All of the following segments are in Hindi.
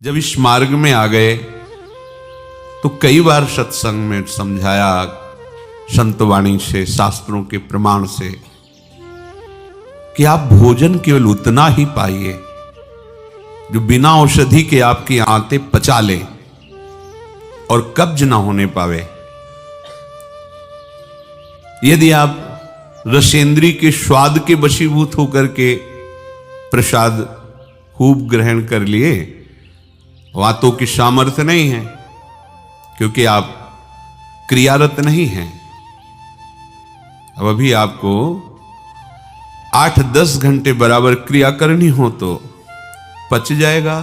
जब इस मार्ग में आ गए तो कई बार सत्संग में समझाया, संतवाणी से, शास्त्रों के प्रमाण से, कि आप भोजन केवल उतना ही पाइए जो बिना औषधि के आपकी आंतें पचा ले और कब्ज ना होने पावे। यदि आप रसेंद्री के स्वाद के वशीभूत होकर के प्रसाद खूब ग्रहण कर लिए, वातों की सामर्थ्य नहीं है, क्योंकि आप क्रियारत नहीं हैं। अब अभी आपको 8-10 घंटे बराबर क्रिया करनी हो तो पच जाएगा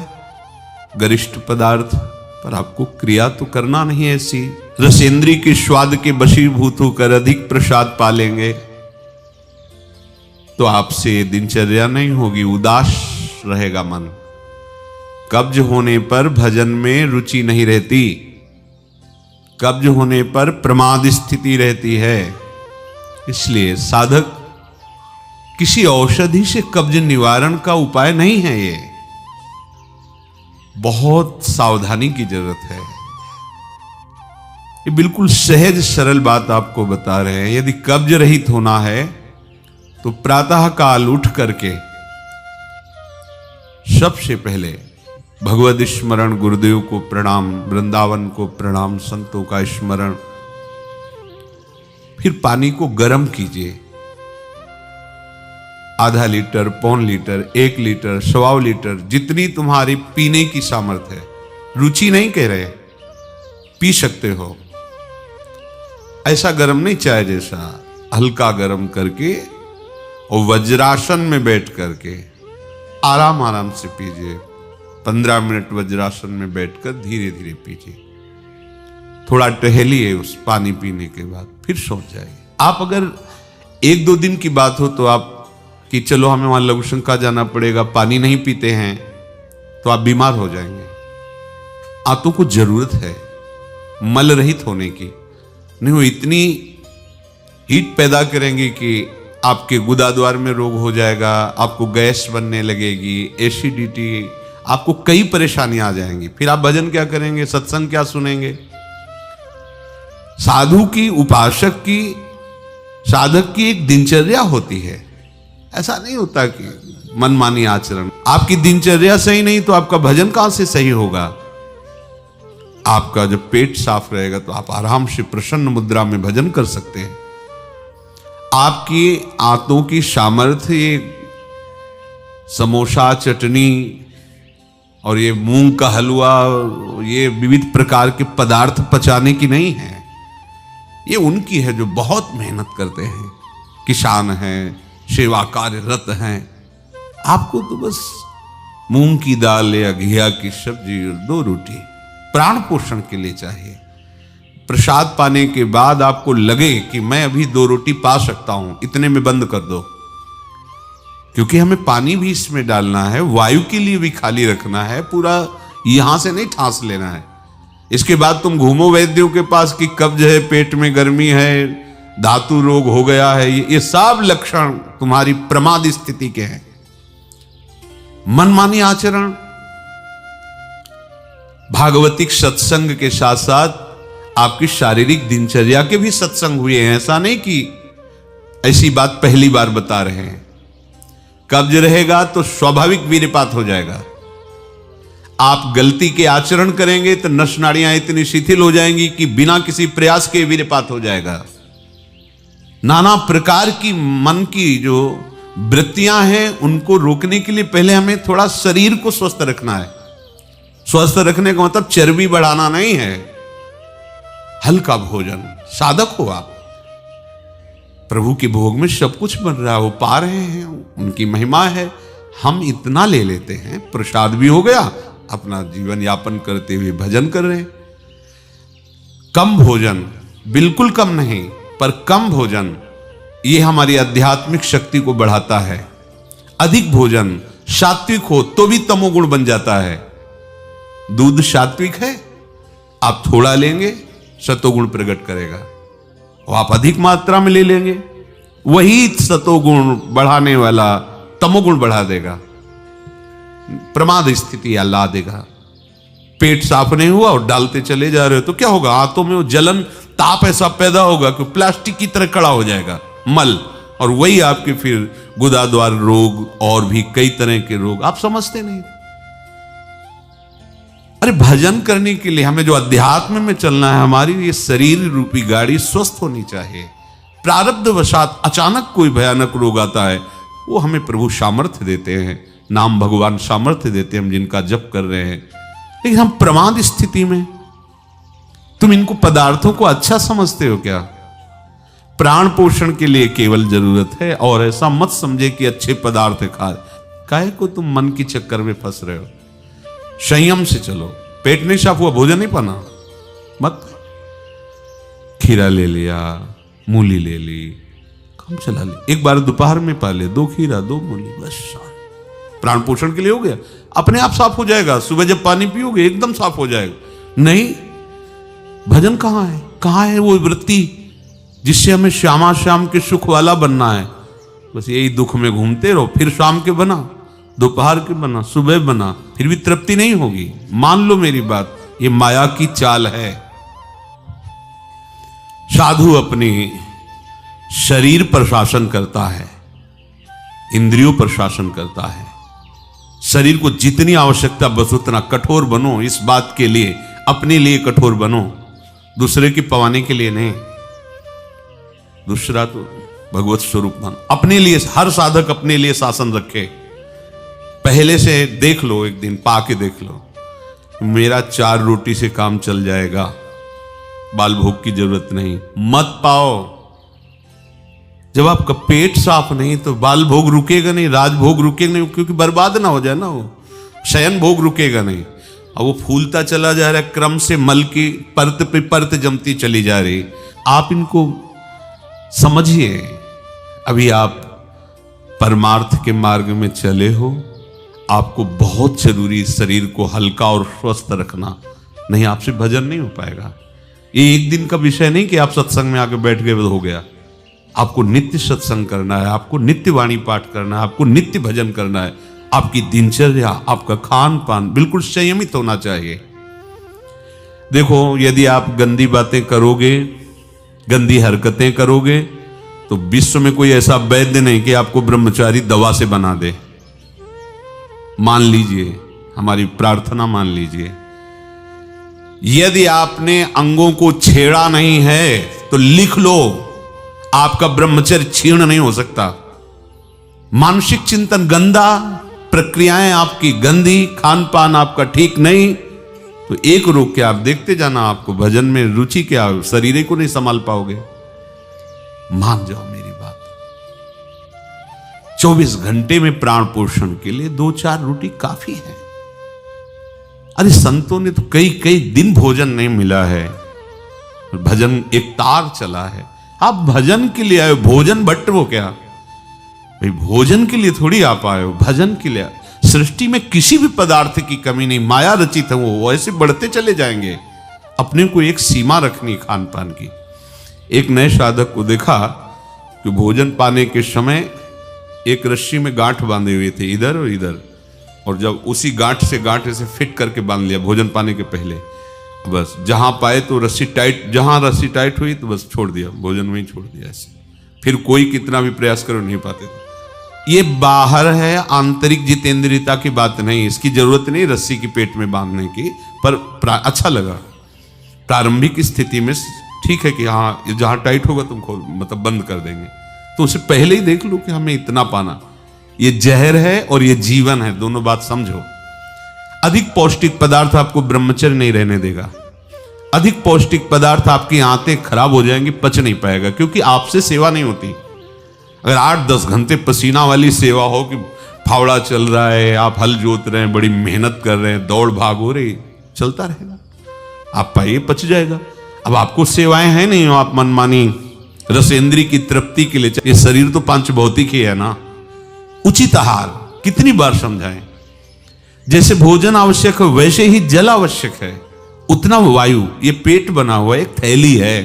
गरिष्ठ पदार्थ, पर आपको क्रिया तो करना नहीं है। ऐसी रसेंद्री के स्वाद के वशीभूत होकर अधिक प्रसाद पालेंगे तो आपसे दिनचर्या नहीं होगी, उदास रहेगा मन। कब्ज होने पर भजन में रुचि नहीं रहती, कब्ज होने पर प्रमाद स्थिति रहती है। इसलिए साधक किसी औषधि से कब्ज निवारण का उपाय नहीं है। ये बहुत सावधानी की जरूरत है। ये बिल्कुल सहज सरल बात आपको बता रहे हैं। यदि कब्ज रहित होना है तो प्रातः काल उठ करके सबसे पहले भगवद स्मरण, गुरुदेव को प्रणाम, वृंदावन को प्रणाम, संतों का स्मरण, फिर पानी को गर्म कीजिए। आधा लीटर, पौन लीटर, 1 लीटर, 1.25 लीटर, जितनी तुम्हारी पीने की सामर्थ्य है। रुचि नहीं कह रहे, पी सकते हो। ऐसा गर्म नहीं, चाय जैसा हल्का गर्म करके और वज्रासन में बैठ करके आराम आराम से पीजिए। 15 मिनट वज्रासन में बैठकर धीरे धीरे पीजिए। थोड़ा टहलिए उस पानी पीने के बाद, फिर सो जाइए। आप अगर 1-2 दिन की बात हो तो आप कि चलो हमें वहां लघु शंका जाना पड़ेगा, पानी नहीं पीते हैं, तो आप बीमार हो जाएंगे। आंतों को जरूरत है मल रहित होने की, नहीं वो इतनी हीट पैदा करेंगे कि आपके गुदाद्वार में रोग हो जाएगा, आपको गैस बनने लगेगी, एसिडिटी, आपको कई परेशानियां आ जाएंगी। फिर आप भजन क्या करेंगे, सत्संग क्या सुनेंगे? साधु की, उपासक की, साधक की एक दिनचर्या होती है। ऐसा नहीं होता कि मनमानी आचरण। आपकी दिनचर्या सही नहीं तो आपका भजन कहां से सही होगा? आपका जब पेट साफ रहेगा तो आप आराम से प्रसन्न मुद्रा में भजन कर सकते हैं। आपकी आंतों की सामर्थ्य ये समोसा, चटनी और ये मूंग का हलवा, ये विविध प्रकार के पदार्थ पचाने की नहीं है। ये उनकी है जो बहुत मेहनत करते हैं, किसान हैं, सेवा कार्यरत हैं। आपको तो बस मूंग की दाल या घिया की सब्जी और 2 रोटी प्राण पोषण के लिए चाहिए। प्रसाद पाने के बाद आपको लगे कि मैं अभी 2 रोटी पा सकता हूं, इतने में बंद कर दो, क्योंकि हमें पानी भी इसमें डालना है, वायु के लिए भी खाली रखना है, पूरा यहां से नहीं ठांस लेना है। इसके बाद तुम घूमो वैद्यों के पास कि कब्ज है, पेट में गर्मी है, धातु रोग हो गया है, ये सब लक्षण तुम्हारी प्रमाद स्थिति के हैं। मनमानी आचरण। भागवतिक सत्संग के साथ साथ आपकी शारीरिक दिनचर्या के भी सत्संग हुए हैं। ऐसा नहीं कि ऐसी बात पहली बार बता रहे हैं। कब्ज रहेगा तो स्वाभाविक वीर्यपात हो जाएगा। आप गलती के आचरण करेंगे तो नस नाड़ियां इतनी शिथिल हो जाएंगी कि बिना किसी प्रयास के वीर्यपात हो जाएगा। नाना प्रकार की मन की जो वृत्तियां हैं उनको रोकने के लिए पहले हमें थोड़ा शरीर को स्वस्थ रखना है। स्वस्थ रखने का मतलब चर्बी बढ़ाना नहीं है। हल्का भोजन, साधक हो आप, प्रभु के भोग में सब कुछ बन रहा है, वो पा रहे हैं, उनकी महिमा है। हम इतना ले लेते हैं, प्रसाद भी हो गया, अपना जीवन यापन करते हुए भजन कर रहे हैं। कम भोजन, बिल्कुल कम नहीं, पर कम भोजन ये हमारी आध्यात्मिक शक्ति को बढ़ाता है। अधिक भोजन, सात्विक हो तो भी तमोगुण बन जाता है। दूध सात्विक है, आप थोड़ा लेंगे सतोगुण प्रकट करेगा, और आप अधिक मात्रा में ले लेंगे, वही सतोगुण बढ़ाने वाला तमोगुण बढ़ा देगा, प्रमाद स्थिति ला देगा। पेट साफ नहीं हुआ और डालते चले जा रहे हो तो क्या होगा? हाथों में वो जलन ताप ऐसा पैदा होगा कि प्लास्टिक की तरह कड़ा हो जाएगा मल, और वही आपके फिर गुदाद्वार रोग और भी कई तरह के रोग। आप समझते नहीं। अरे भजन करने के लिए हमें जो अध्यात्म में चलना है, हमारी ये शरीर रूपी गाड़ी स्वस्थ होनी चाहिए। प्रारब्ध वशात अचानक कोई भयानक रोग आता है, वो हमें प्रभु सामर्थ्य देते हैं, नाम भगवान सामर्थ्य देते हैं, हम जिनका जप कर रहे हैं। लेकिन हम प्रमाद स्थिति में, तुम इनको पदार्थों को अच्छा समझते हो क्या? प्राण पोषण के लिए केवल जरूरत है, और ऐसा मत समझे कि अच्छे पदार्थ खा, काहे को तुम मन की चक्कर में फंस रहे हो। संयम से चलो। पेट नहीं साफ हुआ, भोजन नहीं पाना मत। खीरा ले लिया, मूली ले ली, काम चला ली। एक बार दोपहर में पा ले 2 खीरा 2 मूली, बस प्राण पोषण के लिए हो गया, अपने आप साफ हो जाएगा। सुबह जब पानी पियोगे एकदम साफ हो जाएगा। नहीं, भजन कहाँ है? कहाँ है वो वृत्ति जिससे हमें श्यामा श्याम के सुख वाला बनना है? बस यही दुख में घूमते रहो। फिर शाम के बना, दोपहर के बना, सुबह बना, फिर भी तृप्ति नहीं होगी। मान लो मेरी बात, ये माया की चाल है। साधु अपनी शरीर पर शासन करता है, इंद्रियों पर शासन करता है। शरीर को जितनी आवश्यकता बस उतना कठोर बनो। इस बात के लिए, अपने लिए कठोर बनो, दूसरे की पवाने के लिए नहीं। दूसरा तो भगवत स्वरूप मान। अपने लिए हर साधक अपने लिए शासन रखे। पहले से देख लो, एक दिन पाके देख लो, मेरा 4 रोटी से काम चल जाएगा, बाल भोग की जरूरत नहीं। मत पाओ। जब आपका पेट साफ नहीं तो बाल भोग रुकेगा नहीं, राजभोग रुकेगा नहीं, क्योंकि बर्बाद ना हो जाए ना, वो शयन भोग रुकेगा नहीं। और वो फूलता चला जा रहा है, क्रम से मल की परत पे परत जमती चली जा रही। आप इनको समझिए। अभी आप परमार्थ के मार्ग में चले हो, आपको बहुत जरूरी शरीर को हल्का और स्वस्थ रखना, नहीं आपसे भजन नहीं हो पाएगा। ये एक दिन का विषय नहीं कि आप सत्संग में आके बैठ गए हो गया। आपको नित्य सत्संग करना है, आपको नित्य वाणी पाठ करना है, आपको नित्य भजन करना है। आपकी दिनचर्या, आपका खान पान बिल्कुल संयमित होना चाहिए। देखो, यदि आप गंदी बातें करोगे, गंदी हरकतें करोगे, तो विश्व में कोई ऐसा वैद्य नहीं कि आपको ब्रह्मचारी दवा से बना दे। मान लीजिए, हमारी प्रार्थना मान लीजिए, यदि आपने अंगों को छेड़ा नहीं है तो लिख लो, आपका ब्रह्मचर्य क्षीण नहीं हो सकता। मानसिक चिंतन गंदा, प्रक्रियाएं आपकी गंदी, खान पान आपका ठीक नहीं, तो एक रोक के आप देखते जाना, आपको भजन में रुचि क्या, शरीर को नहीं संभाल पाओगे। मान जाओ मेरी बात। 24 घंटे में प्राण पोषण के लिए 2-4 रोटी काफी है। अरे संतों ने तो कई कई दिन भोजन नहीं मिला है, भजन एक तार चला है। आप भजन के लिए आए हो, भोजन बट वो क्या भाई, भोजन के लिए थोड़ी आप आए हो, भजन के लिए। सृष्टि में किसी भी पदार्थ की कमी नहीं, माया रचित है, वो ऐसे बढ़ते चले जाएंगे। अपने को एक सीमा रखनी खान पान की। एक नए साधक को देखा कि भोजन पाने के समय एक रस्सी में गांठ बांधे हुए थे, इधर और इधर, और जब उसी गांठ से गांठ ऐसे फिट करके बांध लिया भोजन पाने के पहले। बस जहां पाए तो रस्सी टाइट, जहां रस्सी टाइट हुई तो बस छोड़ दिया, भोजन में ही छोड़ दिया ऐसे। फिर कोई कितना भी प्रयास करो नहीं पाते थे। ये बाहर है, आंतरिक जितेंद्रियता की बात नहीं, इसकी जरूरत नहीं रस्सी की पेट में बांधने की, पर अच्छा लगा। प्रारंभिक स्थिति में ठीक है कि हाँ जहां टाइट होगा तुम खोल, मतलब बंद कर देंगे, तो उसे पहले ही देख लो कि हमें इतना पाना। ये जहर है और ये जीवन है, दोनों बात समझो। अधिक पौष्टिक पदार्थ आपको ब्रह्मचर्य नहीं रहने देगा। अधिक पौष्टिक पदार्थ आपकी आंतें खराब हो जाएंगी, पच नहीं पाएगा, क्योंकि आपसे सेवा नहीं होती। अगर 8-10 घंटे पसीना वाली सेवा हो कि फावड़ा चल रहा है, आप हल जोत रहे हैं, बड़ी मेहनत कर रहे हैं, दौड़ भाग हो रही, चलता रहेगा, आप पाइए पच जाएगा। अब आपको सेवाएं हैं नहीं, हो आप मनमानी रसेंद्री की तृप्ति के लिए। ये शरीर तो पंच भौतिक ही है ना। उचित आहार कितनी बार समझाएं। जैसे भोजन आवश्यक है वैसे ही जल आवश्यक है, उतना वायु। ये पेट बना हुआ एक थैली है,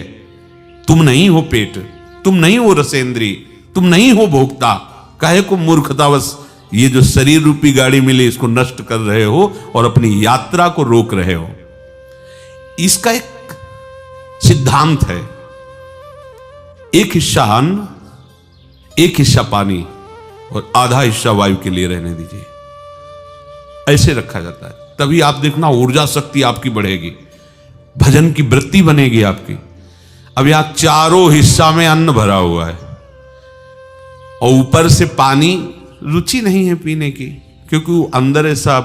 तुम नहीं हो पेट, तुम नहीं हो रसेंद्री, तुम नहीं हो भोक्ता। काहे को मूर्खतावश ये जो शरीर रूपी गाड़ी मिली इसको नष्ट कर रहे हो और अपनी यात्रा को रोक रहे हो। इसका एक सिद्धांत है, एक हिस्सा अन्न, एक हिस्सा पानी और आधा हिस्सा वायु के लिए रहने दीजिए। ऐसे रखा जाता है, तभी आप देखना ऊर्जा शक्ति आपकी बढ़ेगी, भजन की वृत्ति बनेगी आपकी। अब यहां चारों हिस्सा में अन्न भरा हुआ है और ऊपर से पानी, रुचि नहीं है पीने की, क्योंकि वो अंदर ऐसा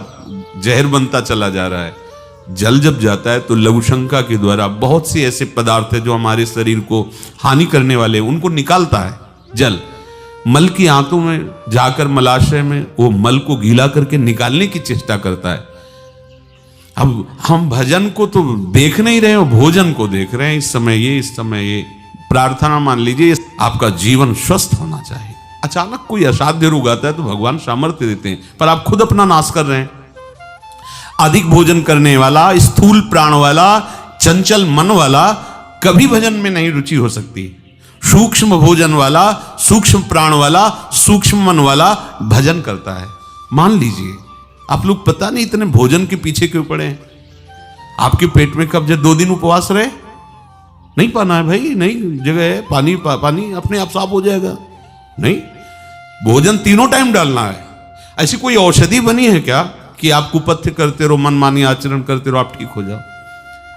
जहर बनता चला जा रहा है। जल जब जाता है तो लघु शंका के द्वारा बहुत से ऐसे पदार्थ है जो हमारे शरीर को हानि करने वाले, उनको निकालता है जल। मल की आंतों में जाकर मलाशय में वो मल को गीला करके निकालने की चेष्टा करता है। अब हम भजन को तो देख नहीं रहे हो, भोजन को देख रहे हैं। इस समय ये प्रार्थना मान लीजिए, आपका जीवन स्वस्थ होना चाहिए। अचानक कोई असाध्य रोग आता है तो भगवान सामर्थ्य देते हैं, पर आप खुद अपना नाश कर रहे हैं। अधिक भोजन करने वाला, स्थूल प्राण वाला, चंचल मन वाला कभी भजन में नहीं रुचि हो सकती। सूक्ष्म भोजन वाला, सूक्ष्म प्राण वाला, सूक्ष्म मन वाला भजन करता है। मान लीजिए आप लोग पता नहीं इतने भोजन के पीछे क्यों पड़े हैं। आपके पेट में कब्ज 2 दिन उपवास रहे, नहीं पाना है भाई, नहीं जगह है, पानी पानी अपने आप साफ हो जाएगा। नहीं, भोजन तीनों टाइम डालना है। ऐसी कोई औषधि बनी है क्या कि आप कुपथ्य करते रहो, मनमानी आचरण करते रहो, आप ठीक हो जाओ?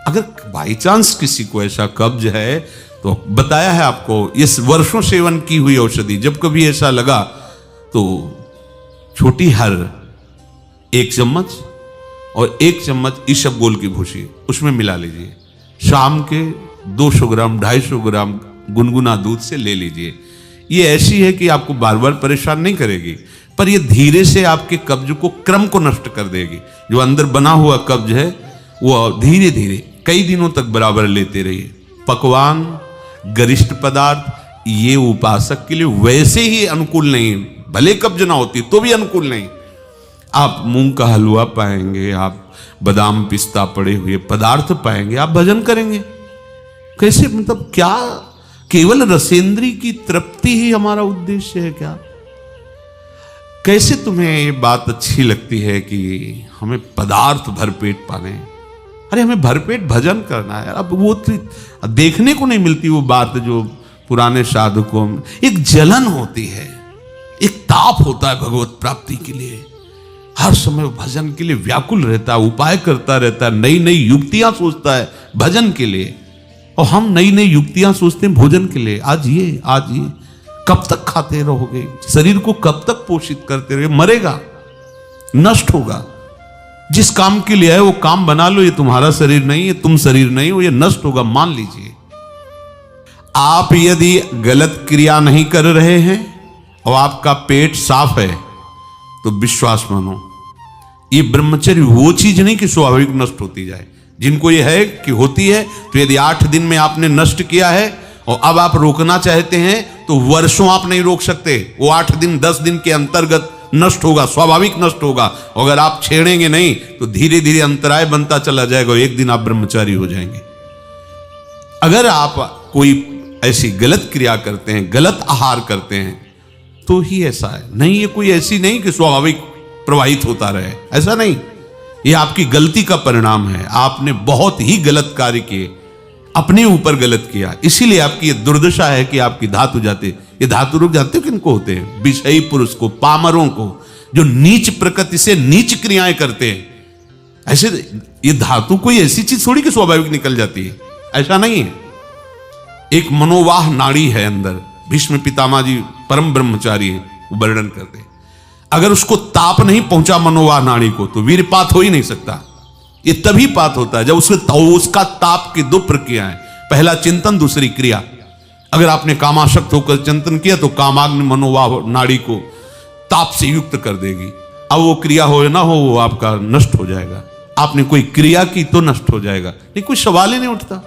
अगर बाई चांस किसी को ऐसा कब्ज है तो बताया है आपको, इस वर्षों सेवन की हुई औषधि, जब कभी ऐसा लगा तो छोटी हर 1 चम्मच और 1 चम्मच इसबगोल की भूसी उसमें मिला लीजिए। शाम के 200 ग्राम 250 ग्राम गुनगुना दूध से ले लीजिए। ये ऐसी है कि आपको बार बार परेशान नहीं करेगी, पर ये धीरे से आपके कब्ज को, क्रम को नष्ट कर देगी। जो अंदर बना हुआ कब्ज है वो धीरे धीरे कई दिनों तक बराबर लेते रहिए। पकवान, गरिष्ठ पदार्थ ये उपासक के लिए वैसे ही अनुकूल नहीं, भले कब्ज ना होती तो भी अनुकूल नहीं। आप मूंग का हलवा पाएंगे, आप बादाम पिस्ता पड़े हुए पदार्थ पाएंगे, आप भजन करेंगे। कैसे, मतलब क्या केवल रसेंद्री की तृप्ति ही हमारा उद्देश्य है क्या? कैसे तुम्हें ये बात अच्छी लगती है कि हमें पदार्थ भरपेट पाने? अरे हमें भरपेट भजन करना है। अब वो देखने को नहीं मिलती वो बात जो पुराने साधकों में एक जलन होती है, एक ताप होता है भगवत प्राप्ति के लिए। हर समय भजन के लिए व्याकुल रहता है, उपाय करता रहता है, नई नई युक्तियां सोचता है भजन के लिए। और हम नई नई युक्तियां सोचते हैं भोजन के लिए। आज ये कब तक खाते रहोगे? शरीर को कब तक पोषित करते रहोगे? मरेगा, नष्ट होगा। जिस काम के लिए है वो काम बना लो। ये तुम्हारा शरीर नहीं है, तुम शरीर नहीं हो, ये नष्ट होगा, मान लीजिए। आप यदि गलत क्रिया नहीं कर रहे हैं और आपका पेट साफ है तो विश्वास मानो, ये ब्रह्मचर्य वो चीज नहीं कि स्वाभाविक नष्ट होती जाए। जिनको ये है कि होती है, तो यदि 8 दिन में आपने नष्ट किया है और अब आप रोकना चाहते हैं तो वर्षों आप नहीं रोक सकते। वो 8 दिन 10 दिन के अंतर्गत नष्ट होगा, स्वाभाविक नष्ट होगा। अगर आप छेड़ेंगे नहीं तो धीरे धीरे अंतराय बनता चला जाएगा, एक दिन आप ब्रह्मचारी हो जाएंगे। अगर आप कोई ऐसी गलत क्रिया करते हैं, गलत आहार करते हैं, तो ही ऐसा है। नहीं, ये कोई ऐसी नहीं कि स्वाभाविक प्रवाहित होता रहे, ऐसा नहीं। ये आपकी गलती का परिणाम है। आपने बहुत ही गलत कार्य किए, अपने ऊपर गलत किया, इसीलिए आपकी ये दुर्दशा है कि आपकी धातु जाते। ये धातु रोग जानते हो किनको होते हैं? विषयी पुरुष को, पामरों को, जो नीच प्रकृति से नीच क्रियाएं करते हैं। ऐसे ये धातु कोई ऐसी चीज थोड़ी कि स्वाभाविक निकल जाती है, ऐसा नहीं है। एक मनोवाह नाड़ी है अंदर। भीष्म पितामह जी परम ब्रह्मचारी है, वो वर्णन करते हैं। अगर उसको ताप नहीं पहुंचा मनोवाह नाड़ी को तो वीरपात हो ही नहीं सकता। ये तभी पात होता है जब उसका ताप की 2 प्रक्रियाएं, पहला चिंतन, दूसरी क्रिया। अगर आपने कामाशक्त होकर चिंतन किया तो कामाग्नि मनोवाह नाड़ी को ताप से युक्त कर देगी। अब वो क्रिया हो ना हो, वो आपका नष्ट हो जाएगा। आपने कोई क्रिया की तो नष्ट हो जाएगा, नहीं कोई सवाल ही नहीं उठता।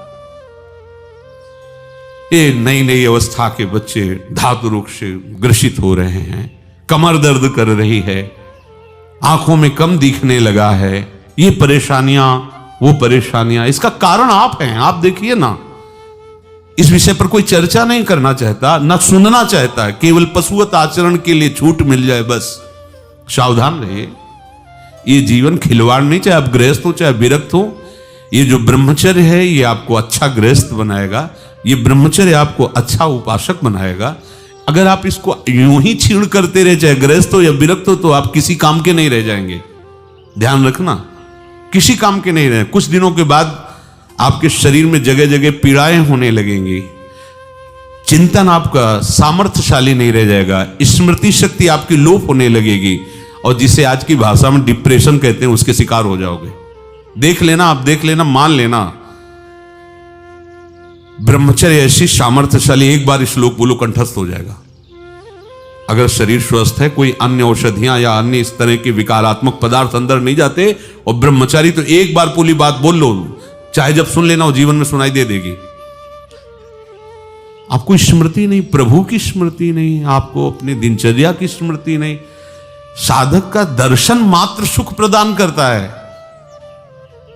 ये नई नई अवस्था के बच्चे धातु रोग से ग्रसित हो रहे हैं, कमर दर्द कर रही है, आंखों में कम दिखने लगा है, ये परेशानियां वो परेशानियां। इसका कारण आप हैं। आप देखिए ना, इस विषय पर कोई चर्चा नहीं करना चाहता, ना सुनना चाहता है। केवल पशुवत आचरण के लिए छूट मिल जाए बस, सावधान रहिए। ये जीवन खिलवाड़ नहीं, चाहे आप गृहस्थ हो चाहे विरक्त हो। ये जो ब्रह्मचर्य है ये आपको अच्छा गृहस्थ बनाएगा, ये ब्रह्मचर्य आपको अच्छा उपासक बनाएगा। अगर आप इसको यूं ही छीण करते रहे, चाहे गृहस्थ हो या विरक्त हो, तो आप किसी काम के नहीं रह जाएंगे। ध्यान रखना, किसी काम के नहीं रहे। कुछ दिनों के बाद आपके शरीर में जगह जगह पीड़ाएं होने लगेंगी, चिंतन आपका सामर्थ्यशाली नहीं रह जाएगा, स्मृति शक्ति आपकी लोप होने लगेगी, और जिसे आज की भाषा में डिप्रेशन कहते हैं उसके शिकार हो जाओगे। देख लेना, आप देख लेना, मान लेना। ब्रह्मचर्य ऐसी सामर्थ्यशाली, एक बार श्लोक बोलो कंठस्थ हो जाएगा। अगर शरीर स्वस्थ है, कोई अन्य औषधियां या अन्य इस तरह के विकारात्मक पदार्थ अंदर नहीं जाते, और ब्रह्मचारी तो एक बार पूरी बात बोल लो, चाहे जब सुन लेना हो, जीवन में सुनाई दे देगी। आपको स्मृति नहीं, प्रभु की स्मृति नहीं, आपको अपनी दिनचर्या की स्मृति नहीं। साधक का दर्शन मात्र सुख प्रदान करता है।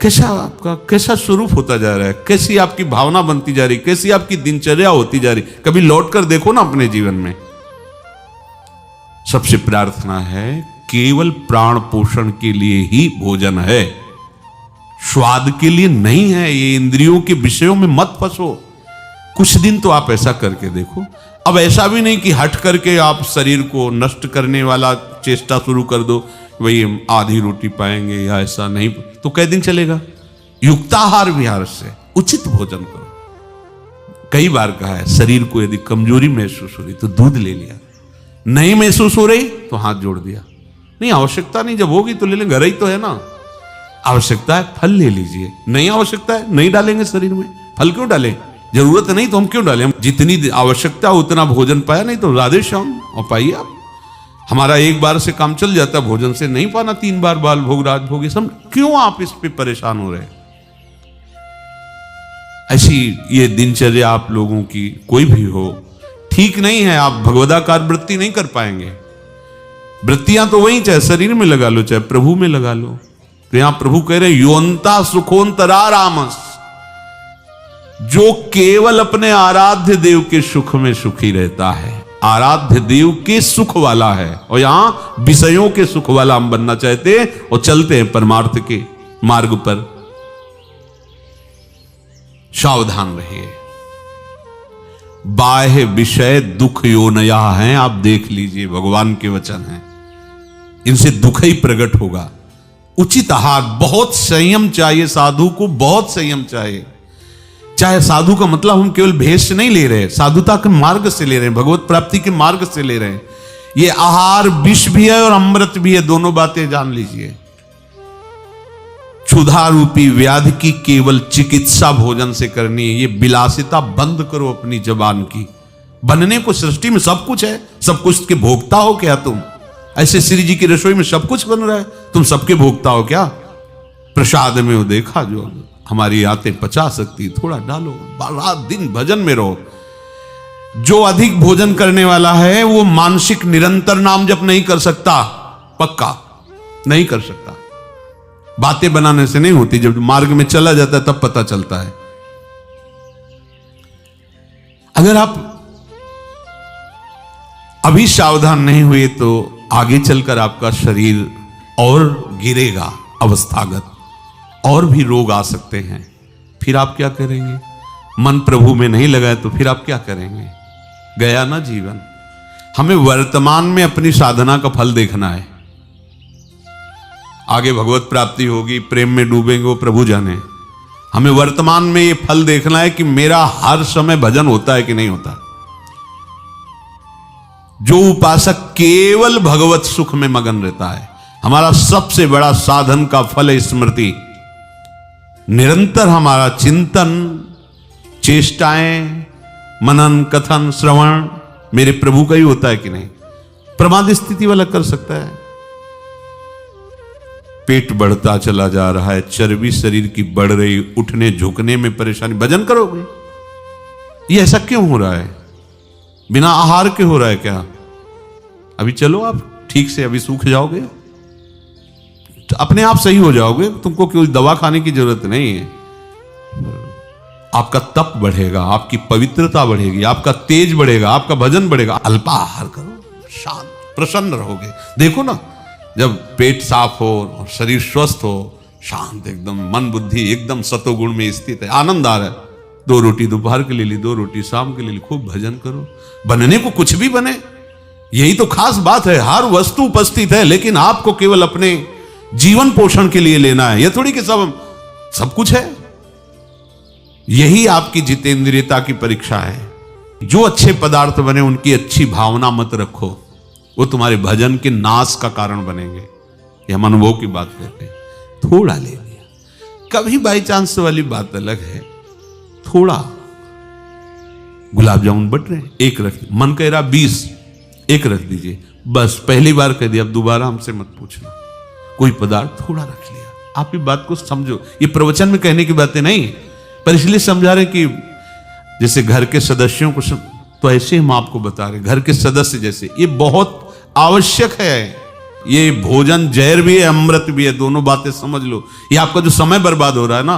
कैसा आपका कैसा स्वरूप होता जा रहा है, कैसी आपकी भावना बनती जा रही, कैसी आपकी दिनचर्या होती जा रही, कभी लौट कर देखो ना अपने जीवन में। सबसे प्रार्थना है, केवल प्राण पोषण के लिए ही भोजन है, स्वाद के लिए नहीं है। ये इंद्रियों के विषयों में मत फंसो। कुछ दिन तो आप ऐसा करके देखो। अब ऐसा भी नहीं कि हट करके आप शरीर को नष्ट करने वाला चेष्टा शुरू कर दो, वही आधी रोटी पाएंगे या ऐसा नहीं, तो कै दिन चलेगा। युक्ताहार विहार से उचित भोजन करो। कई बार कहा है, शरीर को यदि कमजोरी महसूस हो रही तो दूध ले लिया, नहीं महसूस हो रही तो हाथ जोड़ दिया। नहीं आवश्यकता नहीं, जब होगी तो ले लेंगे, घर ही तो है ना। आवश्यकता है फल ले लीजिए, नहीं आवश्यकता है नहीं डालेंगे शरीर में। फल क्यों डालें, जरूरत नहीं तो हम क्यों डालें। जितनी आवश्यकता उतना भोजन पाया, नहीं तो राधे श्याम और पाइए आप। हमारा एक बार से काम चल जाता भोजन से, नहीं पाना 3 बार बाल भोग राज भोग, सब क्यों आप इस पे परेशान हो रहे। ऐसी ये दिनचर्या आप लोगों की कोई भी हो ठीक नहीं है। आप भगवदाकार वृत्ति नहीं कर पाएंगे। वृत्तियां तो वही, चाहे शरीर में लगा लो चाहे प्रभु में लगा लो। तो यहां प्रभु कह रहे योन्ता सुखोन्तरा रामस, जो केवल अपने आराध्य देव के सुख में सुखी रहता है, आराध्य देव के सुख वाला है। और यहां विषयों के सुख वाला हम बनना चाहते हैं और चलते हैं परमार्थ के मार्ग पर। सावधान रहिए, बाह्य विषय दुख योनया हैं। आप देख लीजिए, भगवान के वचन हैं, इनसे दुख ही प्रकट होगा। उचित आहार, बहुत संयम चाहिए साधु को, बहुत संयम चाहिए। चाहे साधु का मतलब हम केवल भेष से नहीं ले रहे, साधुता के मार्ग से ले रहे हैं, भगवत प्राप्ति के मार्ग से ले रहे हैं। ये आहार विष भी है और अमृत भी है, दोनों बातें जान लीजिए। क्षुधा रूपी व्याधि की केवल चिकित्सा भोजन से करनी है। ये विलासिता बंद करो अपनी जबान की। बनने को सृष्टि में सब कुछ है, सब कुछ के भोक्ता हो क्या तुम? ऐसे श्री जी की रसोई में सब कुछ बन रहा है, तुम सबके भोक्ता हो क्या? प्रसाद में वो देखा जो हमारी आते पचा सकती, थोड़ा डालो, रात दिन भजन में रहो। जो अधिक भोजन करने वाला है वो मानसिक निरंतर नाम जप नहीं कर सकता, पक्का नहीं कर सकता। बातें बनाने से नहीं होती, जब मार्ग में चला जाता है तब पता चलता है। अगर आप अभी सावधान नहीं हुए तो आगे चलकर आपका शरीर और गिरेगा अवस्थागत, और भी रोग आ सकते हैं। फिर आप क्या करेंगे? मन प्रभु में नहीं लगाए तो फिर आप क्या करेंगे? गया ना जीवन। हमें वर्तमान में अपनी साधना का फल देखना है। आगे भगवत प्राप्ति होगी, प्रेम में डूबेंगे, वो प्रभु जाने। हमें वर्तमान में ये फल देखना है कि मेरा हर समय भजन होता है कि नहीं होता। जो उपासक केवल भगवत सुख में मगन रहता है, हमारा सबसे बड़ा साधन का फल है स्मृति। निरंतर हमारा चिंतन, चेष्टाएं, मनन, कथन, श्रवण मेरे प्रभु का ही होता है कि नहीं। प्रमाद स्थिति वाला कर सकता है। पेट बढ़ता चला जा रहा है, चर्बी शरीर की बढ़ रही, उठने झुकने में परेशानी, भजन करोगे? ये ऐसा क्यों हो रहा है? बिना आहार के हो रहा है क्या? अभी चलो आप ठीक से, अभी सूख जाओगे, अपने आप सही हो जाओगे, तुमको कोई दवा खाने की जरूरत नहीं है। आपका तप बढ़ेगा, आपकी पवित्रता बढ़ेगी, आपका तेज बढ़ेगा, आपका भजन बढ़ेगा। अल्पाहार करो, शांत प्रसन्न रहोगे। देखो ना, जब पेट साफ हो और शरीर स्वस्थ हो, शांत एकदम, मन बुद्धि एकदम सतोगुण में स्थित है, आनंद आ रहा है, 2 रोटी दोपहर के ले ली, 2 रोटी शाम के ले ली, खूब भजन करो। बनने को कुछ भी बने, यही तो खास बात है। हर वस्तु उपस्थित है, लेकिन आपको केवल अपने जीवन पोषण के लिए लेना है। यह थोड़ी कि सब कुछ है। यही आपकी जितेंद्रियता की परीक्षा है। जो अच्छे पदार्थ बने उनकी अच्छी भावना मत रखो, वो तुम्हारे भजन के नाश का कारण बनेंगे। ये हम अनुभव की बात कहते हैं। थोड़ा ले लिया, कभी बाई चांस वाली बात अलग है। थोड़ा गुलाब जामुन बट रहे, 1 रख, मन कह रहा 20, 1 रख दीजिए, बस। पहली बार कह दिया, अब दोबारा हमसे मत पूछना। कोई पदार्थ थोड़ा रख लिया। आप ये बात को समझो, ये प्रवचन में कहने की बातें नहीं, पर इसलिए समझा रहे कि जैसे घर के सदस्यों को तो ऐसे हम आपको बता रहे, घर के सदस्य जैसे, ये बहुत आवश्यक है। ये भोजन जहर भी है, अमृत भी है, दोनों बातें समझ लो। ये आपका जो समय बर्बाद हो रहा है ना,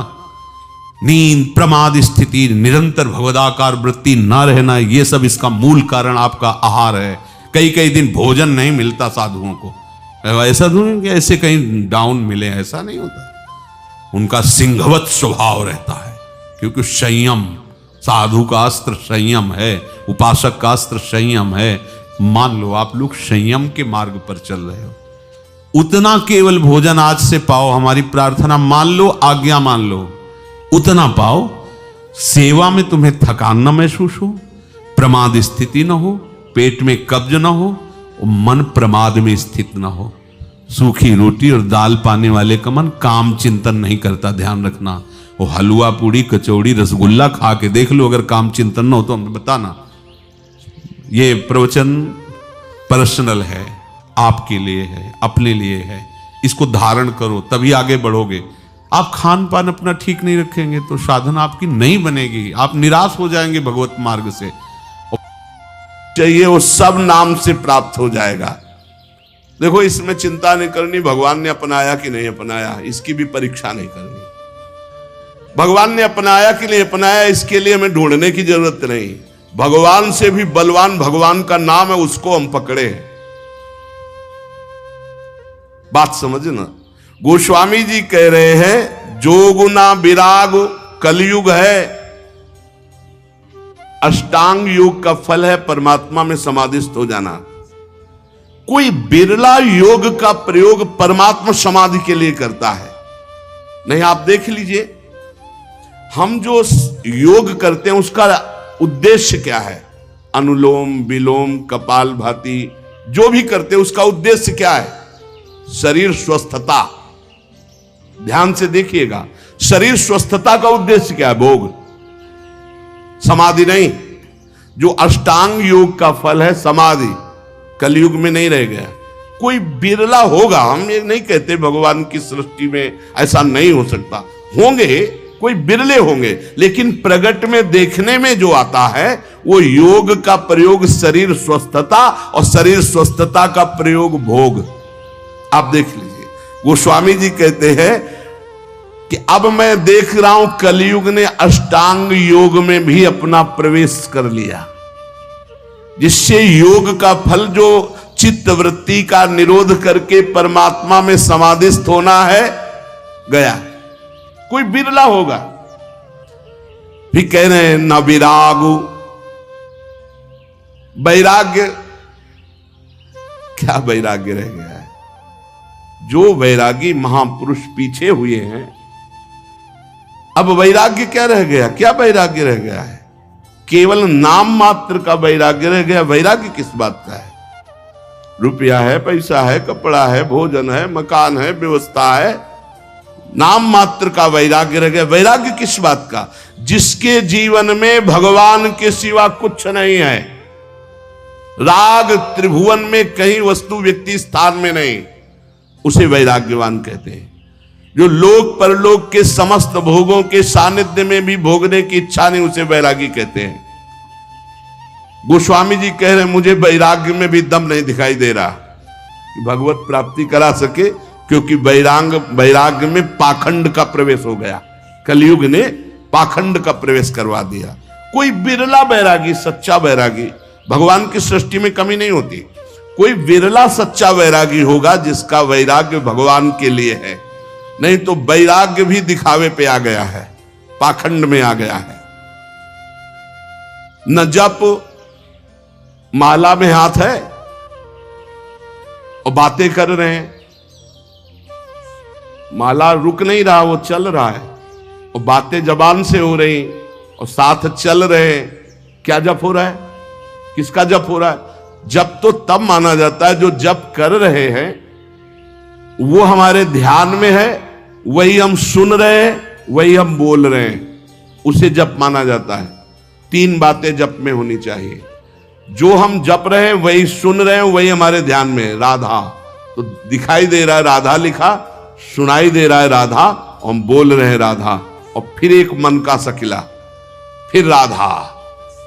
नींद, प्रमाद स्थिति, निरंतर भगवदाकार वृत्ति ना रहना, ये सब इसका मूल कारण आपका आहार है। कई दिन भोजन नहीं मिलता साधुओं को, ऐसा नहीं कि ऐसे कहीं डाउन मिले, ऐसा नहीं होता। उनका सिंहवत स्वभाव रहता है, क्योंकि संयम, साधु का अस्त्र संयम है, उपासक का अस्त्र संयम है। मान लो आप लोग संयम के मार्ग पर चल रहे हो, उतना केवल भोजन आज से पाओ। हमारी प्रार्थना मान लो, आज्ञा मान लो, उतना पाओ। सेवा में तुम्हें थकान न महसूस हो, प्रमाद स्थिति न हो, पेट में कब्ज न हो, और मन प्रमाद में स्थित न हो। सूखी रोटी और दाल पाने वाले का मन काम चिंतन नहीं करता, ध्यान रखना। वो हलवा, पूड़ी, कचौड़ी, रसगुल्ला खा के देख लो, अगर काम चिंतन न हो तो हमें बताना। ये प्रवचन पर्सनल है, आपके लिए है, अपने लिए है। इसको धारण करो, तभी आगे बढ़ोगे। आप खान पान अपना ठीक नहीं रखेंगे तो साधना आपकी नहीं बनेगी, आप निराश हो जाएंगे भगवत मार्ग से। चाहिए वो सब नाम से प्राप्त हो जाएगा। देखो, इसमें चिंता नहीं करनी भगवान ने अपनाया कि नहीं अपनाया, इसकी भी परीक्षा नहीं करनी। भगवान ने अपनाया कि नहीं अपनाया, इसके लिए हमें ढूंढने की जरूरत नहीं। भगवान से भी बलवान भगवान का नाम है, उसको हम पकड़े। बात समझना। गोस्वामी जी कह रहे हैं, जोगुना विराग कलयुग है, अष्टांग योग का फल है परमात्मा में समाधिस्थ हो जाना। कोई बिरला योग का प्रयोग परमात्मा समाधि के लिए करता है। नहीं, आप देख लीजिए, हम जो योग करते हैं उसका उद्देश्य क्या है? अनुलोम विलोम कपालभाति जो भी करते हैं उसका उद्देश्य क्या है? शरीर स्वस्थता। ध्यान से देखिएगा, शरीर स्वस्थता का उद्देश्य क्या है? भोग, समाधि नहीं। जो अष्टांग योग का फल है समाधि, कलयुग में नहीं रह गया। कोई बिरला होगा, हम ये नहीं कहते भगवान की सृष्टि में ऐसा नहीं हो सकता, होंगे, कोई बिरले होंगे, लेकिन प्रगट में देखने में जो आता है वो योग का प्रयोग शरीर स्वस्थता और शरीर स्वस्थता का प्रयोग भोग। आप देख लीजिए, गोस्वामी जी कहते हैं कि अब मैं देख रहा हूं कलयुग ने अष्टांग योग में भी अपना प्रवेश कर लिया, जिससे योग का फल जो चित्त वृत्ति का निरोध करके परमात्मा में समाधिस्थ होना है गया। कोई बिरला होगा। भी कह रहे हैं न विरागु, वैराग्य, क्या वैराग्य रह गया है? जो वैरागी महापुरुष पीछे हुए हैं, अब वैराग्य क्या रह गया? क्या वैराग्य रह गया है? केवल नाम मात्र का वैराग्य रह गया। वैराग्य किस बात का है? रुपया है, पैसा है, कपड़ा है, भोजन है, मकान है, व्यवस्था है, नाम मात्र का वैराग्य रह गया। वैराग्य किस बात का? जिसके जीवन में भगवान के सिवा कुछ नहीं है, राग त्रिभुवन में कहीं वस्तु व्यक्ति स्थान में नहीं, उसे वैराग्यवान कहते हैं। जो लोक परलोक के समस्त भोगों के सानिध्य में भी भोगने की इच्छा नहीं, उसे वैरागी कहते हैं। गोस्वामी जी कह रहे हैं मुझे वैराग्य में भी दम नहीं दिखाई दे रहा कि भगवत प्राप्ति करा सके, क्योंकि वैराग्य में पाखंड का प्रवेश हो गया। कलयुग ने पाखंड का प्रवेश करवा दिया। कोई बिरला वैरागी, सच्चा वैरागी, भगवान की सृष्टि में कमी नहीं होती। कोई विरला सच्चा वैरागी होगा जिसका वैराग्य भगवान के लिए है, नहीं तो वैराग्य भी दिखावे पे आ गया है, पाखंड में आ गया है। न जप, माला में हाथ है और बातें कर रहे हैं, माला रुक नहीं रहा, वो चल रहा है और बातें जबान से हो रही और साथ चल रहे हैं। क्या जप हो रहा है? किसका जप हो रहा है? जप तो तब माना जाता है जो जप कर रहे हैं वो हमारे ध्यान में है, वही हम सुन रहे हैं, वही हम बोल रहे हैं, उसे जप माना जाता है। 3 बातें जप में होनी चाहिए। जो हम जप रहे हैं वही सुन रहे हैं, वही हमारे ध्यान में है। राधा तो दिखाई दे रहा है, राधा लिखा, सुनाई दे रहा है राधा, और हम बोल रहे हैं राधा, और फिर एक मन का सकिला, फिर राधा,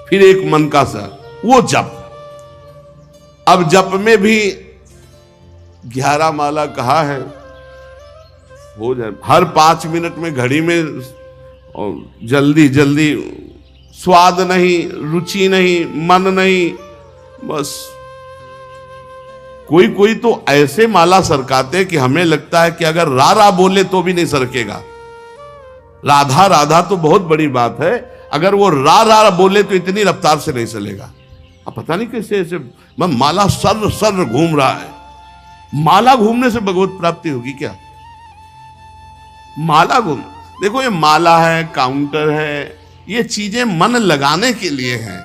फिर एक मन का सा, वो जप। अब जप में भी 11 माला कहा है, हो जाए हर 5 मिनट में घड़ी में, और जल्दी जल्दी, स्वाद नहीं, रुचि नहीं, मन नहीं, बस कोई कोई तो ऐसे माला सरकाते कि हमें लगता है कि अगर रा बोले तो भी नहीं सरकेगा। राधा राधा तो बहुत बड़ी बात है, अगर वो रा बोले तो इतनी रफ्तार से नहीं चलेगा। अब पता नहीं कैसे ऐसे माला सर सर घूम रहा है। माला घूमने से भगवत प्राप्ति होगी क्या? माला घूम, देखो ये माला है, काउंटर है, ये चीजें मन लगाने के लिए हैं।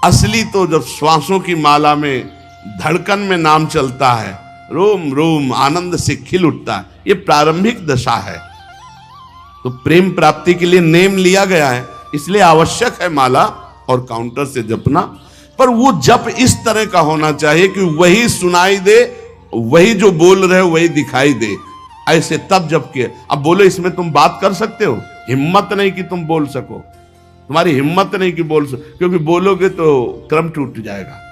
असली तो जब श्वासों की माला में, धड़कन में नाम चलता है, रोम रोम आनंद से खिल उठता है, ये प्रारंभिक दशा है। तो प्रेम प्राप्ति के लिए नेम लिया गया है, इसलिए आवश्यक है माला और काउंटर से जपना। पर वो जप इस तरह का होना चाहिए कि वही सुनाई दे, वही जो बोल रहे हो वही दिखाई दे, ऐसे तब जप किए। अब बोलो इसमें तुम बात कर सकते हो? हिम्मत नहीं कि तुम बोल सको, तुम्हारी हिम्मत नहीं कि बोल सको, क्योंकि बोलोगे तो क्रम टूट जाएगा।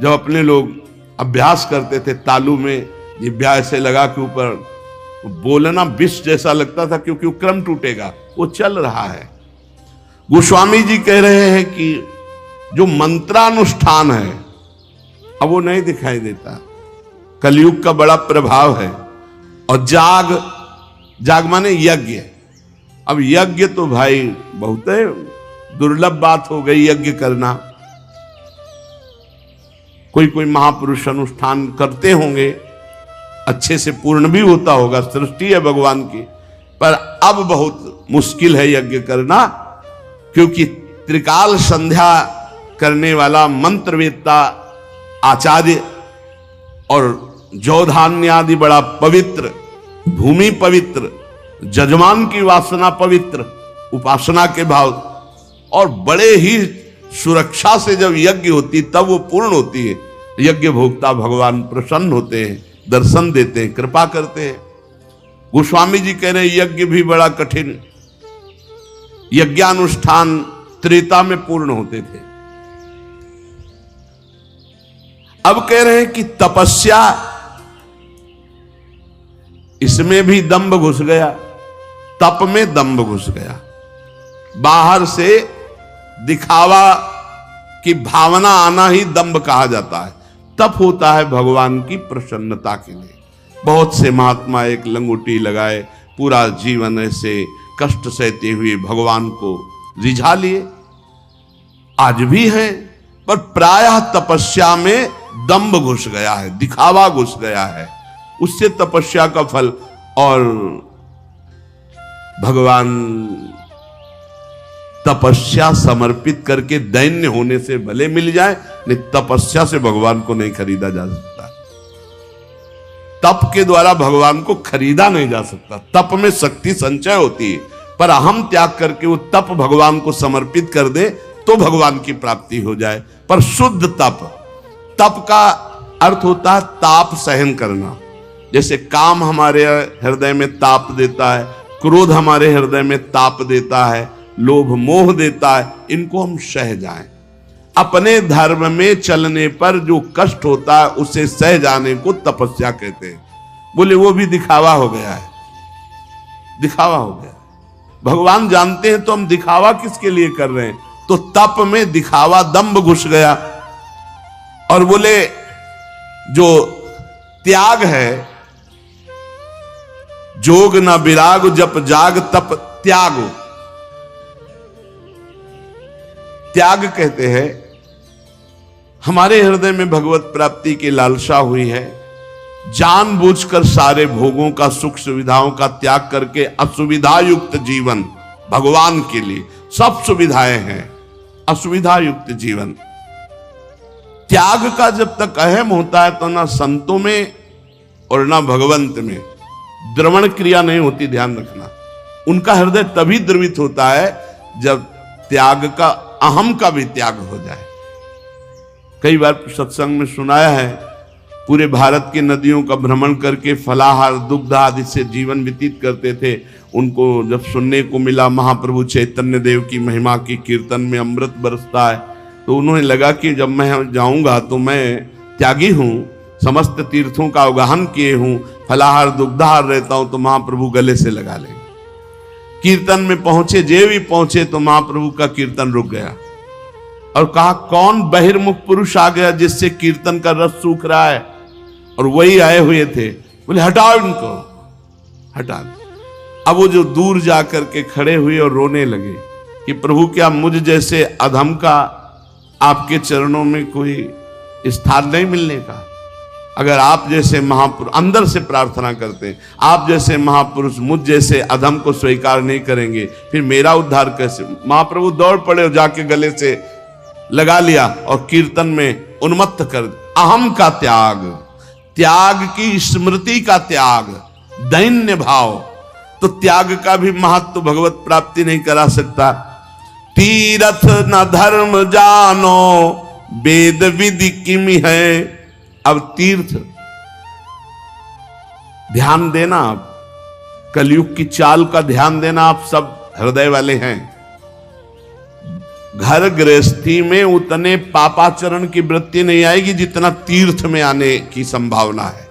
जब अपने लोग अभ्यास करते थे तालू में, जिभ्या ऐसे लगा के ऊपर, बोलना विष जैसा लगता था, क्योंकि वो क्रम टूटेगा, वो चल रहा है। गोस्वामी जी कह रहे हैं कि जो मंत्रानुष्ठान है अब वो नहीं दिखाई देता, कलयुग का बड़ा प्रभाव है। और जाग माने यज्ञ। अब यज्ञ तो भाई बहुत दुर्लभ बात हो गई यज्ञ करना। कोई कोई महापुरुष अनुष्ठान करते होंगे, अच्छे से पूर्ण भी होता होगा, सृष्टि है भगवान की, पर अब बहुत मुश्किल है यज्ञ करना, क्योंकि त्रिकाल संध्या करने वाला मंत्रवेत्ता आचार्य और जौधान्य आदि बड़ा पवित्र, भूमि पवित्र, जजमान की वासना पवित्र, उपासना के भाव, और बड़े ही सुरक्षा से जब यज्ञ होती तब वो पूर्ण होती है। यज्ञ भोक्ता भगवान प्रसन्न होते हैं, दर्शन देते हैं, कृपा करते हैं। गोस्वामी जी कह रहे हैं यज्ञ भी बड़ा कठिन, यज्ञानुष्ठान त्रेता में पूर्ण होते थे। अब कह रहे हैं कि तपस्या, इसमें भी दंभ घुस गया, तप में दंभ घुस गया। बाहर से दिखावा की भावना आना ही दंभ कहा जाता है। तप होता है भगवान की प्रसन्नता के लिए। बहुत से महात्मा एक लंगोटी लगाए पूरा जीवन ऐसे कष्ट सहते हुए भगवान को रिझा लिए, आज भी हैं, पर प्रायः तपस्या में दंभ घुस गया है, दिखावा घुस गया है, उससे तपस्या का फल। और भगवान तपस्या समर्पित करके दैन्य होने से भले मिल जाए, लेकिन तपस्या से भगवान को नहीं खरीदा जा सकता। तप के द्वारा भगवान को खरीदा नहीं जा सकता। तप में शक्ति संचय होती है, पर अहम त्याग करके वो तप भगवान को समर्पित कर दे तो भगवान की प्राप्ति हो जाए। पर शुद्ध तप, तप का अर्थ होता है ताप सहन करना। जैसे काम हमारे हृदय में ताप देता है, क्रोध हमारे हृदय में ताप देता है, लोभ मोह देता है, इनको हम सह जाएं। अपने धर्म में चलने पर जो कष्ट होता है उसे सह जाने को तपस्या कहते हैं। बोले वो भी दिखावा हो गया है, दिखावा हो गया। भगवान जानते हैं तो हम दिखावा किसके लिए कर रहे हैं। तो तप में दिखावा दंभ घुस गया और बोले जो त्याग है, जोग न विराग जप जाग तप त्यागो। त्याग कहते हैं हमारे हृदय में भगवत प्राप्ति की लालसा हुई है, जानबूझकर सारे भोगों का, सुख सुविधाओं का त्याग करके असुविधा युक्त जीवन, भगवान के लिए सब सुविधाएं हैं, असुविधा युक्त जीवन। त्याग का जब तक अहम होता है तो ना संतों में और ना भगवंत में द्रवण क्रिया नहीं होती, ध्यान रखना। उनका हृदय तभी द्रवित होता है जब त्याग का, अहम का भी त्याग हो जाए। कई बार सत्संग में सुनाया है, पूरे भारत की नदियों का भ्रमण करके फलाहार दुग्ध आदि से जीवन व्यतीत करते थे। उनको जब सुनने को मिला महाप्रभु चैतन्य देव की महिमा की कीर्तन में अमृत बरसता है, तो उन्हें लगा कि जब मैं जाऊंगा तो मैं त्यागी हूं, समस्त तीर्थों का अवगाहन किए हूं, फलाहार दुग्धाहार रहता हूं, तो महाप्रभु गले से लगा लेंगे। कीर्तन में पहुंचे, जे भी पहुंचे तो महाप्रभु का कीर्तन रुक गया और कहा कौन बहिर्मुख पुरुष आ गया जिससे कीर्तन का रस सूख रहा है, और वही आए हुए थे। बोले हटाओ इनको, हटा। अब वो जो दूर जा करके खड़े हुए और रोने लगे कि प्रभु क्या मुझ जैसे अधम का आपके चरणों में कोई स्थान नहीं मिलने का? अगर आप जैसे महापुरुष, अंदर से प्रार्थना करते हैं, आप जैसे महापुरुष मुझ जैसे अधम को स्वीकार नहीं करेंगे, फिर मेरा उद्धार कैसे? महाप्रभु दौड़ पड़े और जाके गले से लगा लिया और कीर्तन में उन्मत्त कर। अहम का त्याग, त्याग की स्मृति का त्याग, दैन्य भाव, तो त्याग का भी महत्व भगवत प्राप्ति नहीं करा सकता। तीरथ न धर्म जानो वेद विधि किमि है। अब तीर्थ, ध्यान देना आप, कलयुग की चाल का ध्यान देना, आप सब हृदय वाले हैं। घर गृहस्थी में उतने पापाचरण की वृत्ति नहीं आएगी जितना तीर्थ में आने की संभावना है।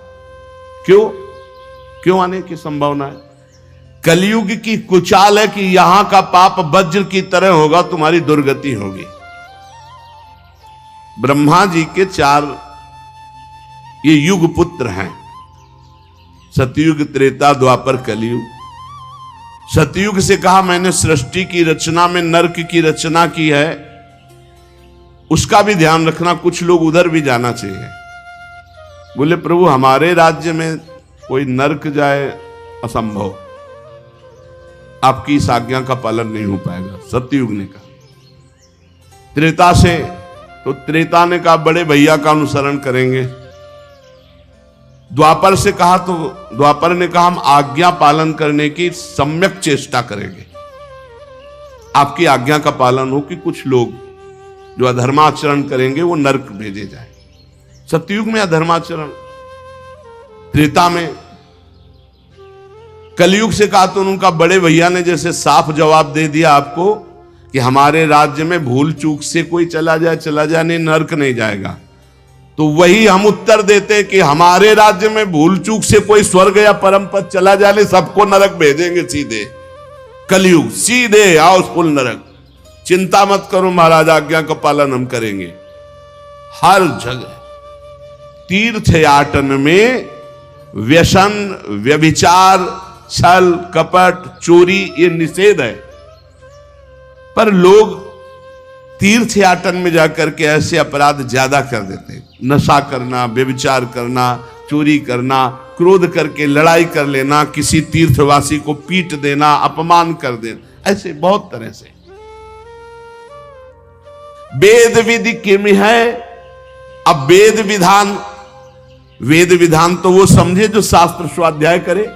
क्यों आने की संभावना है? कलयुग की कुचाल है कि यहां का पाप वज्र की तरह होगा, तुम्हारी दुर्गति होगी। ब्रह्मा जी के 4 ये युग पुत्र हैं, सतयुग, त्रेता, द्वापर, कलयुग। सतयुग से कहा मैंने सृष्टि की रचना में नरक की रचना की है, उसका भी ध्यान रखना, कुछ लोग उधर भी जाना चाहिए। बोले प्रभु हमारे राज्य में कोई नरक जाए असंभव, आपकी इस आज्ञा का पालन नहीं हो पाएगा, सतयुग ने कहा। त्रेता से, तो त्रेता ने कहा बड़े भैया का अनुसरण करेंगे। द्वापर से कहा तो द्वापर ने कहा हम आज्ञा पालन करने की सम्यक चेष्टा करेंगे, आपकी आज्ञा का पालन हो कि कुछ लोग जो अधर्माचरण करेंगे वो नरक भेजे जाए। सतयुग में अधर्माचरण, त्रेता में। कलयुग से कहा तो उनका बड़े भैया ने जैसे साफ जवाब दे दिया आपको कि हमारे राज्य में भूल चूक से कोई चला जाए नहीं, नरक नहीं जाएगा। तो वही हम उत्तर देते कि हमारे राज्य में भूल चूक से कोई स्वर्ग या परम पद चला जाए, सबको नरक भेजेंगे सीधे। कलयुग सीधे हाउसफुल नरक, चिंता मत करो महाराज, आज्ञा का पालन हम करेंगे। हर जगह तीर्थयाटन में व्यसन, व्यभिचार, छल कपट, चोरी ये निषेध है, पर लोग तीर्थयाटन में जाकर के ऐसे अपराध ज्यादा कर देते हैं। नशा करना, व्यभिचार करना, चोरी करना, क्रोध करके लड़ाई कर लेना, किसी तीर्थवासी को पीट देना, अपमान कर देना, ऐसे बहुत तरह से। वेद विधि किमि है। अब वेद विधान तो वो समझे जो शास्त्र स्वाध्याय करे,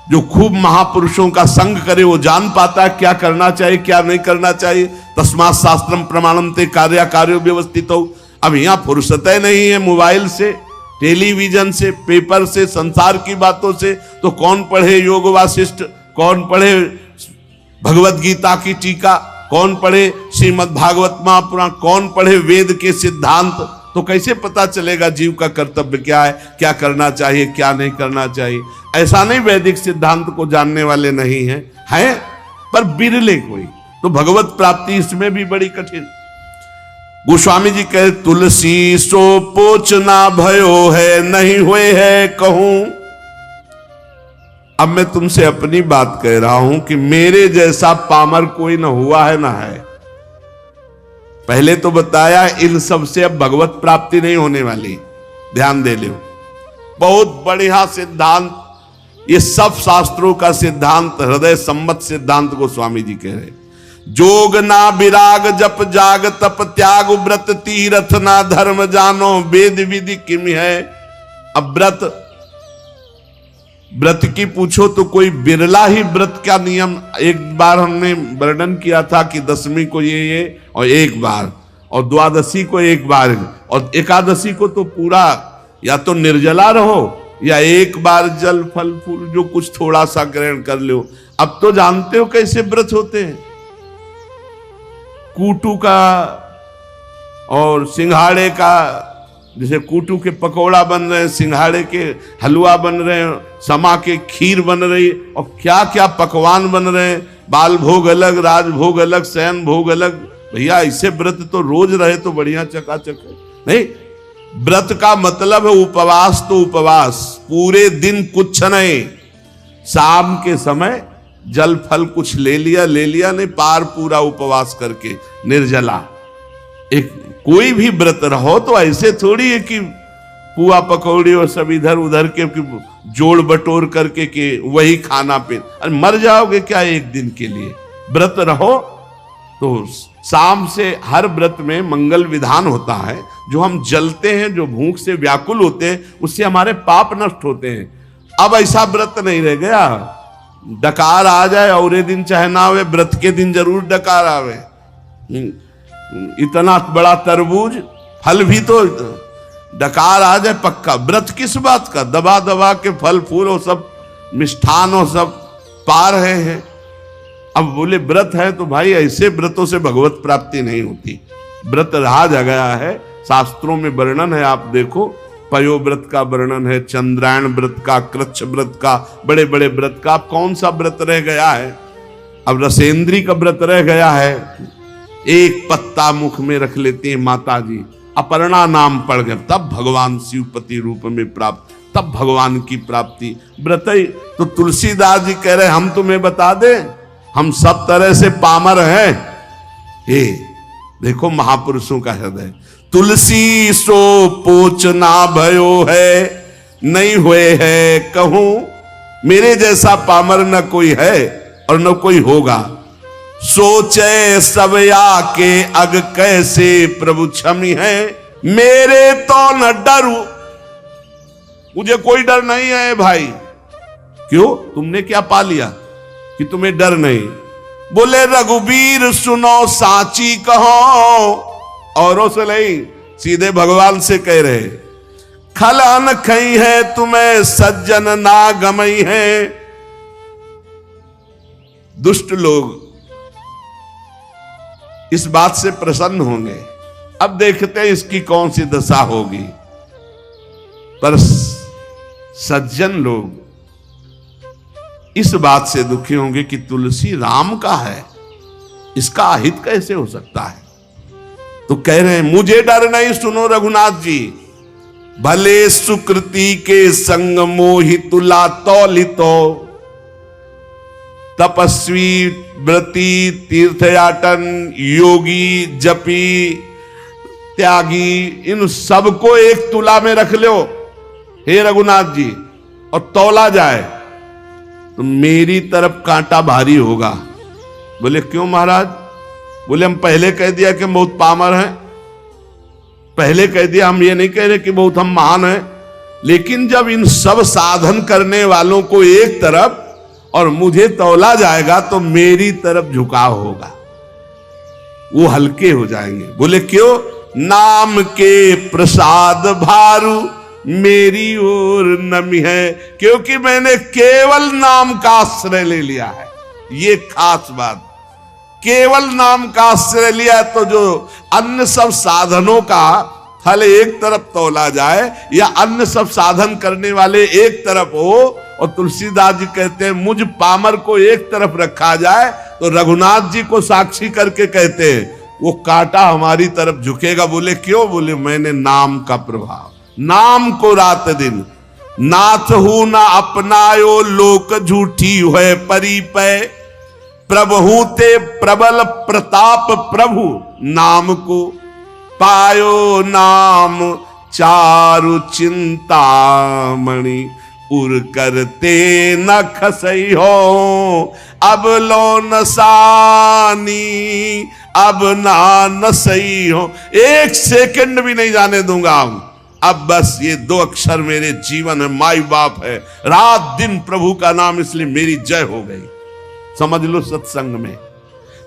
जो खूब महापुरुषों का संग करे, वो जान पाता है क्या करना चाहिए क्या नहीं करना चाहिए। तस्मात् शास्त्रम प्रमाणम ते कार्यो व्यवस्थित हो। अब यहां फुर्सतें नहीं है मोबाइल से, टेलीविजन से, पेपर से, संसार की बातों से, तो कौन पढ़े योग वासिष्ठ, कौन पढ़े भगवत गीता की टीका, कौन पढ़े श्रीमद् भागवत महापुराण, कौन पढ़े वेद के सिद्धांत। तो कैसे पता चलेगा जीव का कर्तव्य क्या है, क्या करना चाहिए क्या नहीं करना चाहिए। ऐसा नहीं वैदिक सिद्धांत को जानने वाले नहीं हैं, पर बिरले कोई। तो भगवत प्राप्ति इसमें भी बड़ी कठिन। गोस्वामी जी कहे तुलसी सो पोच ना भयो है, नहीं हुए है कहूं। अब मैं तुमसे अपनी बात कह रहा हूं कि मेरे जैसा पामर कोई ना हुआ है ना है। पहले तो बताया इन सब से अब भगवत प्राप्ति नहीं होने वाली, ध्यान दे लो। बहुत बढ़िया सिद्धांत, ये सब शास्त्रों का सिद्धांत, हृदय सम्मत सिद्धांत को स्वामी जी कह रहे। जोग ना विराग जप जाग तप त्याग व्रत तीरथ ना धर्म जानो वेद विधि किम है। अब व्रत की पूछो तो कोई बिरला ही व्रत का नियम, एक बार हमने वर्णन किया था कि दशमी को ये और एक बार, और द्वादशी को एक बार, और एकादशी को तो पूरा या तो निर्जला रहो या एक बार जल फल फूल जो कुछ थोड़ा सा ग्रहण कर लो। अब तो जानते हो कैसे व्रत होते हैं, कूटू का और सिंघाड़े का, जैसे कूटू के पकोड़ा बन रहे हैं, सिंघाड़े के हलवा बन रहे हैं, समा के खीर बन रही, और क्या क्या पकवान बन रहे हैं, बाल भोग अलग, राज भोग अलग, शयन भोग अलग। भैया ऐसे व्रत तो रोज रहे तो बढ़िया चकाचक है। नहीं, व्रत का मतलब है उपवास, तो उपवास पूरे दिन कुछ नहीं, शाम के समय जल फल कुछ ले लिया नहीं, पार पूरा उपवास करके निर्जला। एक कोई भी व्रत रहो तो ऐसे थोड़ी है कि पुआ पकौड़ी और सब इधर उधर के जोड़ बटोर करके कि वही खाना पे, अरे मर जाओगे क्या एक दिन के लिए। व्रत रहो तो शाम से हर व्रत में मंगल विधान होता है, जो हम जलते हैं, जो भूख से व्याकुल होते हैं, उससे हमारे पाप नष्ट होते हैं। अब ऐसा व्रत नहीं रह गया, डकार आ जाए और ये दिन चाहे ना आवे, व्रत के दिन जरूर डकार आवे। इतना बड़ा तरबूज फल भी तो डकार आ जाए पक्का। व्रत किस बात का, दबा दबा के फल फूल और सब मिष्ठान और सब पा रहे हैं। अब बोले व्रत है तो भाई ऐसे व्रतों से भगवत प्राप्ति नहीं होती। व्रत रहा गया है, शास्त्रों में वर्णन है, आप देखो पयो व्रत का वर्णन है, चंद्रायण व्रत का, कृच्छ व्रत का, बड़े बड़े व्रत का। अब कौन सा व्रत रह गया है, अब रसेंद्री का व्रत रह गया है। एक पत्ता मुख में रख लेती है माता जी, अपर्णा नाम पड़ गए, तब भगवान शिवपति रूप में प्राप्त, तब भगवान की प्राप्ति। व्रत तो तुलसीदास जी कह रहे हम तुम्हें बता दें, हम सब तरह से पामर हैं। हे देखो महापुरुषों का हृदय, तुलसी सो पोच ना भयो है, नहीं हुए है कहूं। मेरे जैसा पामर न कोई है और न कोई होगा। सोचे सब आके अग कैसे प्रभु क्षमी है, मेरे तो न डरू, मुझे कोई डर नहीं है भाई। क्यों, तुमने क्या पा लिया कि तुम्हें डर नहीं। बोले रघुबीर सुनो साची कहो, औरों से नहीं, सीधे भगवान से कह रहे। खलन खई है तुम्हें सज्जन ना गमई है। दुष्ट लोग इस बात से प्रसन्न होंगे, अब देखते हैं इसकी कौन सी दशा होगी। पर सज्जन लोग इस बात से दुखी होंगे कि तुलसी राम का है, इसका अहित कैसे हो सकता है। तो कह रहे हैं मुझे डर नहीं, सुनो रघुनाथ जी, भले सुकृति के संग मोहि तुला तौलितो, तपस्वी व्रती तीर्थयाटन योगी जपी त्यागी, इन सबको एक तुला में रख लो हे रघुनाथ जी, और तौला जाए तो मेरी तरफ कांटा भारी होगा। बोले क्यों महाराज। बोले हम पहले कह दिया कि बहुत पामर हैं, पहले कह दिया, हम ये नहीं कह रहे कि बहुत हम महान हैं, लेकिन जब इन सब साधन करने वालों को एक तरफ और मुझे तौला जाएगा तो मेरी तरफ झुकाव होगा, वो हल्के हो जाएंगे। बोले क्यों, नाम के प्रसाद भारू मेरी ओर नमी है, क्योंकि मैंने केवल नाम का आश्रय ले लिया है। ये खास बात, केवल नाम का आश्रय लिया, तो जो अन्य सब साधनों का फल एक तरफ तौला जाए या अन्य सब साधन करने वाले एक तरफ हो, और तुलसीदास जी कहते हैं मुझ पामर को एक तरफ रखा जाए, तो रघुनाथ जी को साक्षी करके कहते हैं वो कांटा हमारी तरफ झुकेगा। बोले क्यों? बोले मैंने नाम का प्रभाव, नाम को रात दिन नाथ हूं ना अपनायो, लोक झूठी है परिपय, प्रभु ते प्रबल प्रताप प्रभु, नाम को पायो नाम चारु चिंतामणि, उर करते न खसई हो अब लो नसानी, अब ना नसई हो। एक सेकंड भी नहीं जाने दूंगा अब बस ये 2 अक्षर मेरे जीवन में माई बाप है, रात दिन प्रभु का नाम, इसलिए मेरी जय हो गई। समझ लो सत्संग में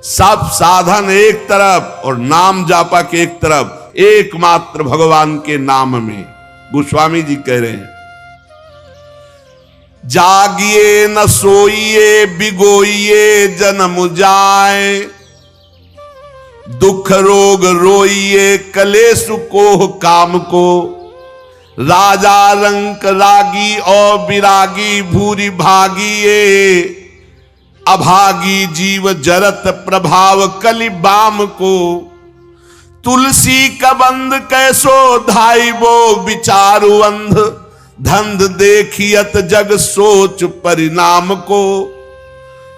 सब साधन एक तरफ और नाम जापा के एक तरफ, एकमात्र भगवान के नाम में। गोस्वामी जी कह रहे हैं जागिए न सोइए बिगोइए जन्म जाए, दुख रोग रोइए कलेश को काम को, राजा रंक रागी और विरागी भूरी भागिए, अभागी जीव जरत प्रभाव कलि बाम को, तुलसी का बंद कैसो धाई वो विचारु अंध, धंध देखियत जग सोच परिणाम को,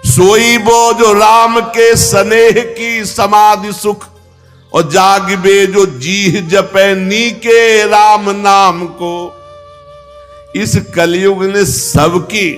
सोई वो जो राम के स्नेह की समाधि सुख, और जागबे जो जीह जपे नी के राम नाम को। इस कलयुग ने सबकी